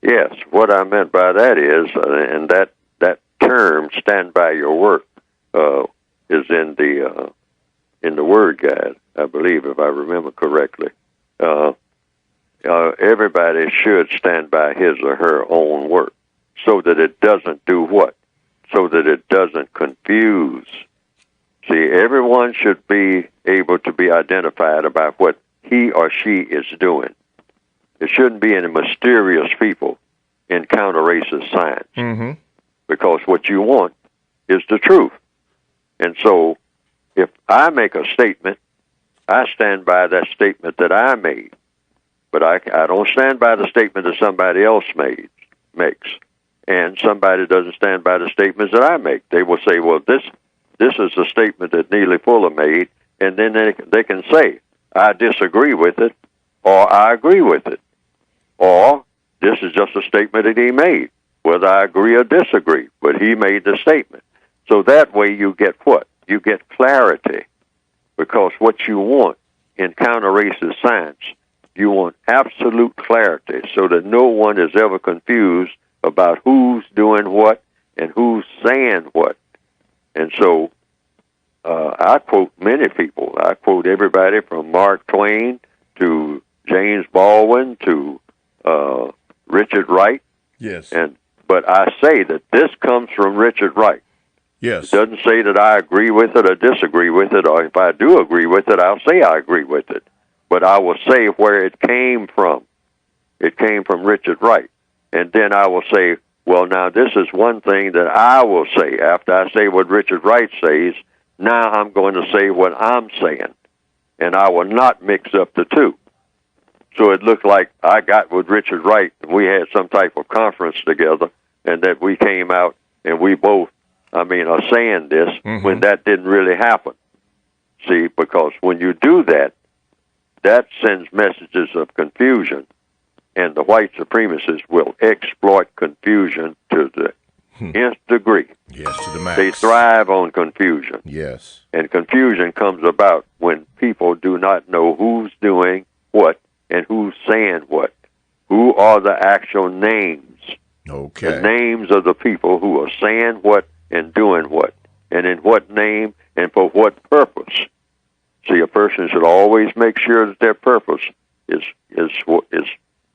Yes, what I meant by that is, and that term "stand by your work" is in the Word Guide, I believe, if I remember correctly. Everybody should stand by his or her own work, so that it doesn't do what? So that it doesn't confuse. See, everyone should be able to be identified about what he or she is doing. There shouldn't be any mysterious people in counter-racist science, because what you want is the truth. And so, if I make a statement, I stand by that statement that I made, but I don't stand by the statement that somebody else makes, and somebody doesn't stand by the statements that I make. They will say, well, this is a statement that Neely Fuller made, and then they can say, I disagree with it, or I agree with it, or this is just a statement that he made, whether I agree or disagree, but he made the statement. So that way you get what? You get clarity, because what you want in counter-racist science, you want absolute clarity so that no one is ever confused about who's doing what and who's saying what. And so I quote many people. I quote everybody from Mark Twain to James Baldwin to Richard Wright. Yes. But I say that this comes from Richard Wright. Yes. It doesn't say that I agree with it or disagree with it, or if I do agree with it, I'll say I agree with it. But I will say where it came from. It came from Richard Wright. And then I will say, well, now this is one thing that I will say. After I say what Richard Wright says, now I'm going to say what I'm saying. And I will not mix up the two. So it looked like I got with Richard Wright, and we had some type of conference together, and that we came out and we both, are saying this when that didn't really happen. See, because when you do that, that sends messages of confusion, and the white supremacists will exploit confusion to the nth degree. Yes, to the max. They thrive on confusion. Yes. And confusion comes about when people do not know who's doing what and who's saying what. Who are the actual names? Okay. The names of the people who are saying what and doing what, and in what name and for what purpose. See, a person should always make sure that their purpose is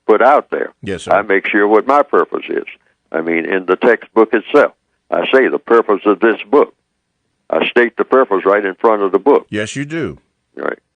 put out there. Yes, sir. I make sure what my purpose is. In the textbook itself, I say the purpose of this book. I state the purpose right in front of the book. Yes, you do. Right.